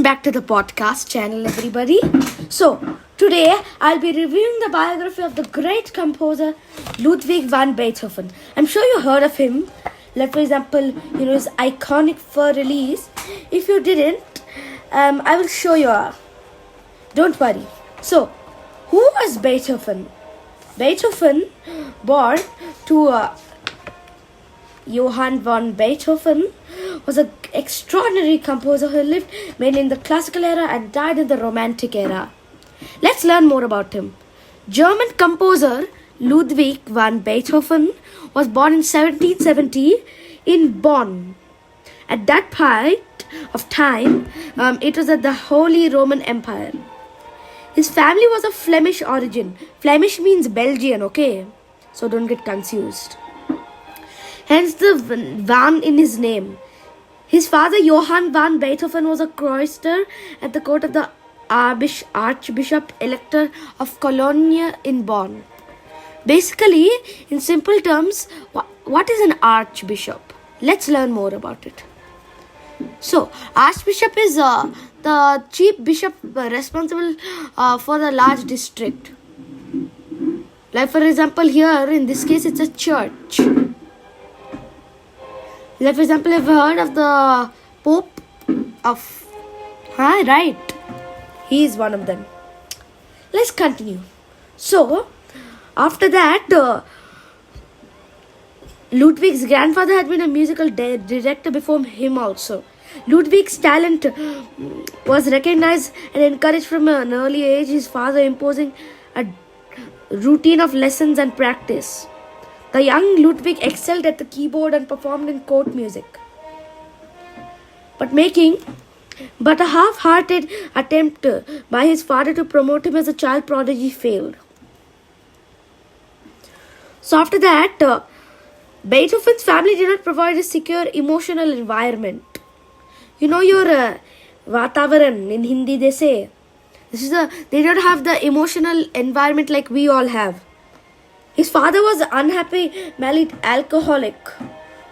back to the podcast channel, everybody. So, today I'll be reviewing the biography of the great composer Ludwig van Beethoven. I'm sure you heard of him. Like, for example, his iconic fur release. If you didn't, I will show you. Don't worry. So, who was Beethoven? Beethoven, born to Johann von Beethoven, was an extraordinary composer who lived mainly in the classical era and died in the romantic era. Let's learn more about him. German composer Ludwig van Beethoven was born in 1770 in Bonn. At that point of time, it was at the Holy Roman Empire. His family was of Flemish origin. Flemish means Belgian, okay? So don't get confused. Hence the van in his name. His father Johann van Beethoven was a chorister at the court of the Archbishop Elector of Cologne in Bonn. Basically, in simple terms, what is an archbishop? Let's learn more about it. So, archbishop is the chief bishop responsible for the large district. Like, for example, here in this case, it's a church. Like, for example, have you heard of the Pope of... right. He is one of them. Let's continue. So, after that, Ludwig's grandfather had been a musical director before him also. Ludwig's talent was recognized and encouraged from an early age, his father imposing a routine of lessons and practice. The young Ludwig excelled at the keyboard and performed in court music. But a half-hearted attempt by his father to promote him as a child prodigy failed. So after that, Beethoven's family did not provide a secure emotional environment. Your Vatavaran in Hindi they say. They don't have the emotional environment like we all have. His father was an unhappy, married alcoholic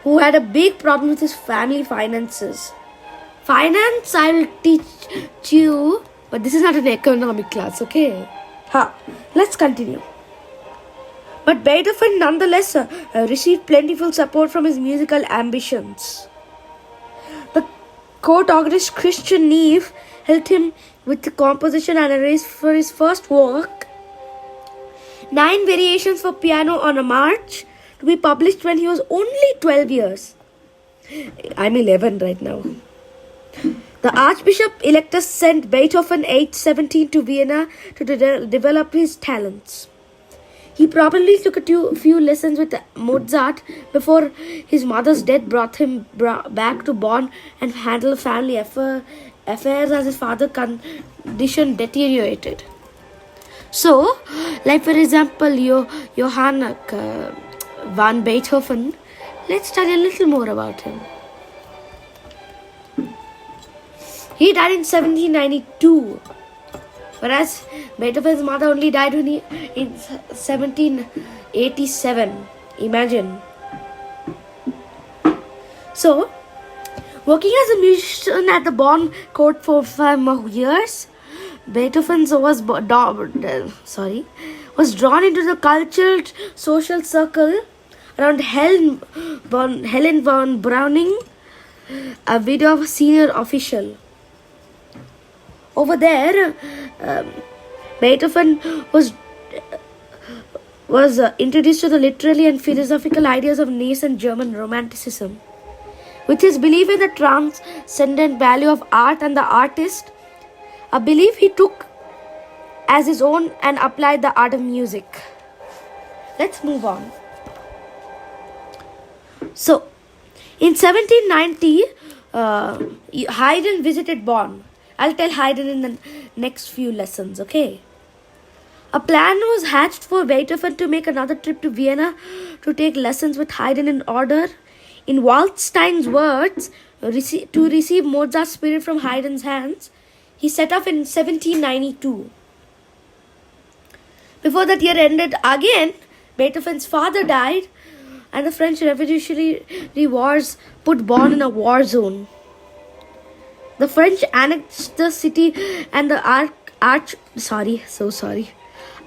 who had a big problem with his family finances. Finance I will teach you, but this is not an economic class, okay? Let's continue. But Beethoven nonetheless received plentiful support from his musical ambitions. The court organist Christian Neve helped him with the composition and arranged for his first work, 9 variations for piano on a march, to be published when he was only 12 years. I'm 11 right now. The Archbishop Elector sent Beethoven aged 17 to Vienna to develop his talents. He probably took a few lessons with Mozart before his mother's death brought him back to Bonn and handle family affairs as his father's condition deteriorated. So, like for example, Johann van Beethoven, let's study a little more about him. He died in 1792, whereas Beethoven's mother only died in 1787. Imagine. So, working as a musician at the Bonn court for 5 years, Beethoven was drawn into the cultural social circle around Helen von Browning, a widow of a senior official. Over there, Beethoven was introduced to the literary and philosophical ideas of nascent German Romanticism. With his belief in the transcendent value of art and the artist, a belief he took as his own and applied the art of music. Let's move on. So, in 1790, Haydn visited Bonn. I'll tell Haydn in the next few lessons, okay? A plan was hatched for Beethoven to make another trip to Vienna to take lessons with Haydn in order, in Waldstein's words, to receive Mozart's spirit from Haydn's hands. He set off in 1792. Before that year ended again, Beethoven's father died and the French Revolutionary Wars put Bonn in a war zone. The French annexed the city and the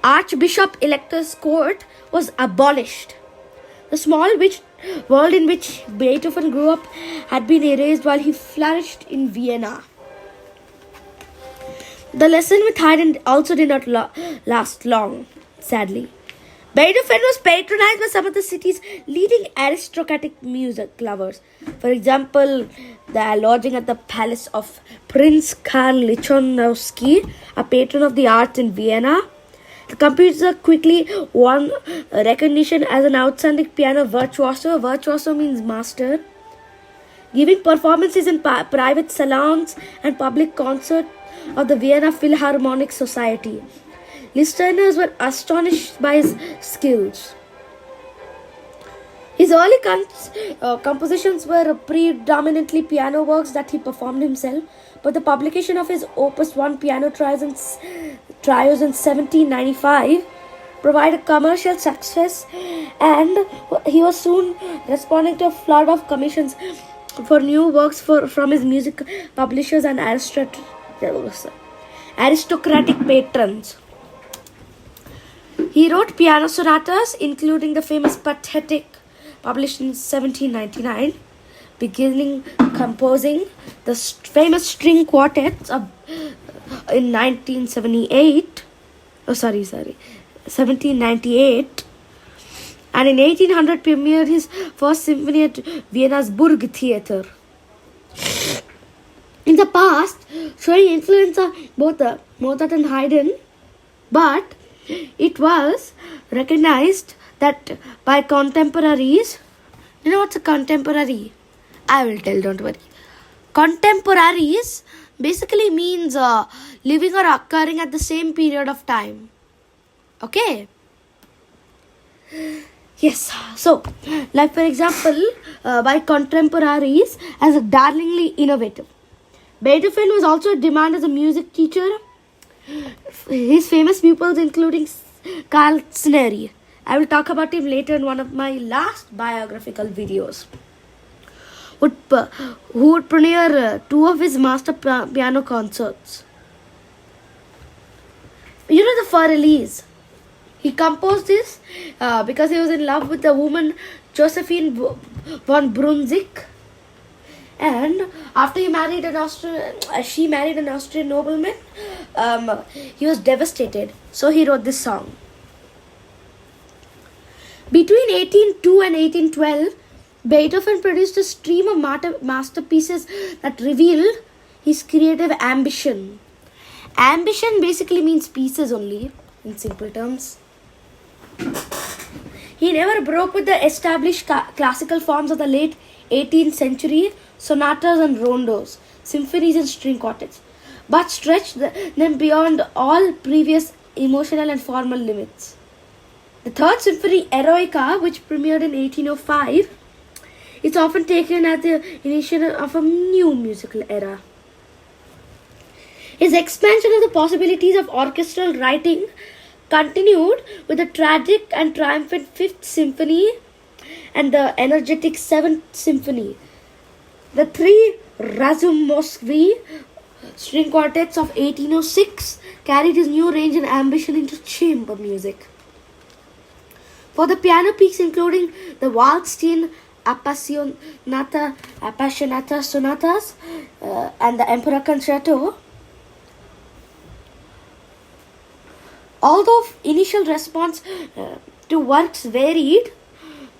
Archbishop Elector's court was abolished. The small world in which Beethoven grew up had been erased while he flourished in Vienna. The lesson with Haydn also did not last long, sadly. Beethoven was patronized by some of the city's leading aristocratic music lovers. For example, the lodging at the palace of Prince Karl Lichnowsky, a patron of the arts in Vienna. The composer quickly won recognition as an outstanding piano virtuoso. Virtuoso means master. Giving performances in private salons and public concerts of the Vienna Philharmonic Society. Listeners were astonished by his skills. His early compositions were predominantly piano works that he performed himself, but the publication of his Opus 1 piano trios in 1795 provided commercial success, and he was soon responding to a flood of commissions for new works from his music publishers and aristocratic patrons. He wrote piano sonatas, including the famous Pathetic, published in 1799, beginning composing the famous string quartets in 1798, and in 1800 premiered his first symphony at Vienna's Burg Theater. In the past, showing influence of both Mozart and Haydn, but it was recognized that by contemporaries. You know what's a contemporary? I will tell, don't worry. Contemporaries basically means living or occurring at the same period of time. Okay? Yes. So, like for example, by contemporaries as a darlingly innovative. Beethoven was also in demand as a music teacher. His famous pupils including Carl Snery. I will talk about him later in one of my last biographical videos. Who would premiere two of his master piano concerts. You know the For Elise. He composed this because he was in love with the woman Josephine von Brunswick. And after she married an Austrian nobleman, he was devastated. So he wrote this song. Between 1802 and 1812, Beethoven produced a stream of masterpieces that revealed his creative ambition. Ambition basically means pieces only, in simple terms. He never broke with the established classical forms of the late 18th century, sonatas and rondos, symphonies and string quartets, but stretched them beyond all previous emotional and formal limits. The Third Symphony, Eroica, which premiered in 1805, is often taken as the initiation of a new musical era. His expansion of the possibilities of orchestral writing continued with the tragic and triumphant Fifth Symphony and the energetic Seventh Symphony. The three Razumovsky string quartets of 1806 carried his new range and ambition into chamber music. For the piano peaks, including the Waldstein Appassionata sonatas and the Emperor Concerto, although initial response to works varied,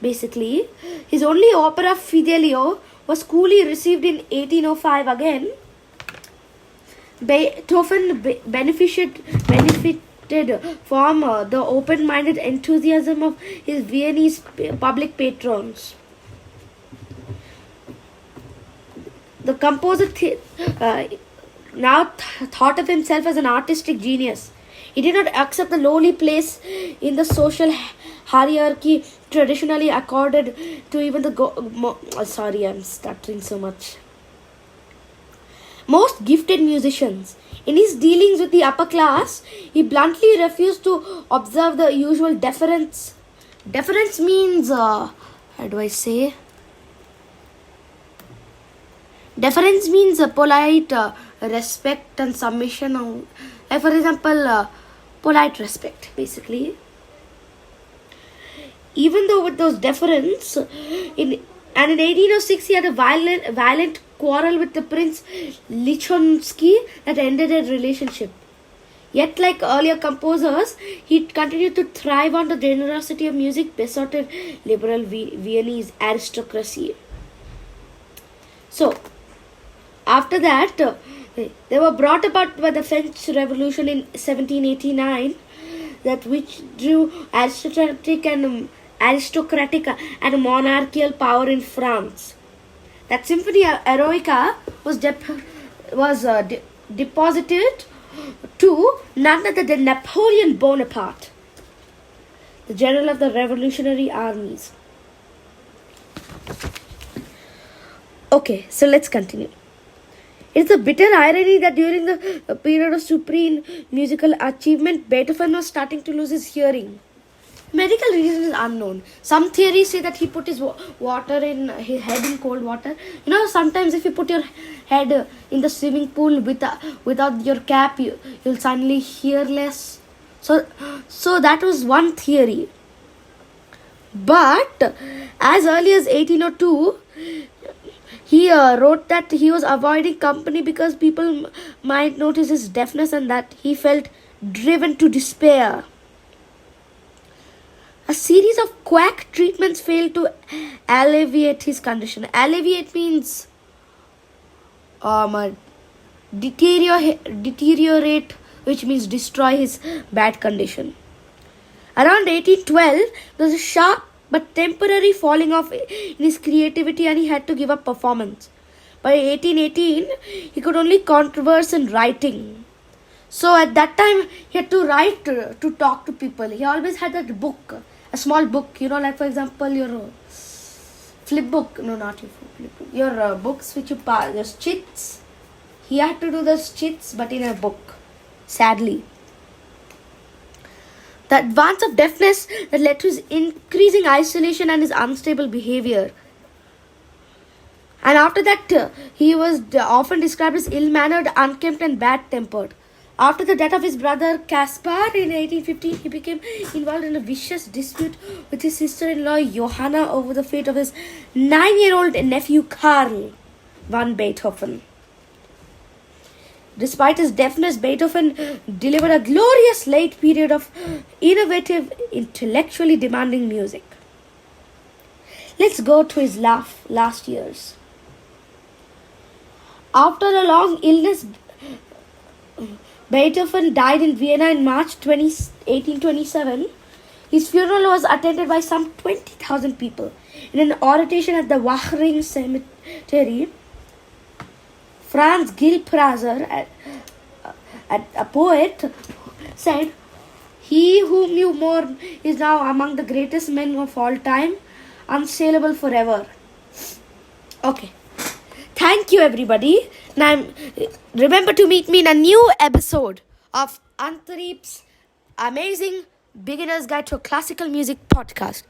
basically, his only opera Fidelio was coolly received in 1805 again. Beethoven benefited from the open-minded enthusiasm of his Viennese public patrons. The composer now thought of himself as an artistic genius. He did not accept the lowly place in the social hierarchy traditionally accorded to even the I'm stuttering so much. Most gifted musicians. In his dealings with the upper class, he bluntly refused to observe the usual deference. Deference means, Deference means polite respect and submission. Like for example, polite respect, basically. Even though with those deference, in 1806 he had a violent quarrel with the Prince Lichonsky that ended their relationship. Yet, like earlier composers, he continued to thrive on the generosity of music besotted liberal Viennese aristocracy. So, after that, they were brought about by the French Revolution in 1789, that which drew aristocratic and monarchical power in France. That Symphony Eroica was deposited to none other than Napoleon Bonaparte, the general of the revolutionary armies. Okay, so let's continue. It's a bitter irony that during the period of supreme musical achievement, Beethoven was starting to lose his hearing. Medical reason is unknown. Some theories say that he put his his head in cold water. Sometimes if you put your head in the swimming pool without your cap, you'll suddenly hear less. So that was one theory. But as early as 1802, he wrote that he was avoiding company because people might notice his deafness and that he felt driven to despair. A series of quack treatments failed to alleviate his condition. Alleviate means deteriorate, which means destroy his bad condition. Around 1812, there was a sharp but temporary falling off in his creativity and he had to give up performance. By 1818, he could only converse in writing. So at that time, he had to write to talk to people. He always had that book, a small book, like for example, your flip book. No, not your flip book. Your books which you pass, your chits. He had to do those chits, but in a book, sadly. The advance of deafness that led to his increasing isolation and his unstable behavior. And after that, he was often described as ill-mannered, unkempt and bad-tempered. After the death of his brother Caspar in 1815, he became involved in a vicious dispute with his sister-in-law Johanna over the fate of his 9-year-old nephew Karl van Beethoven. Despite his deafness, Beethoven delivered a glorious late period of innovative, intellectually demanding music. Let's go to his last years. After a long illness, Beethoven died in Vienna in March 1827. His funeral was attended by some 20,000 people. In an oration at the Wachring Cemetery, Franz Gilpraser, a poet, said, "He whom you mourn is now among the greatest men of all time, unsaleable forever." Okay. Thank you, everybody. Now, remember to meet me in a new episode of Antarip's amazing Beginner's Guide to Classical Music podcast.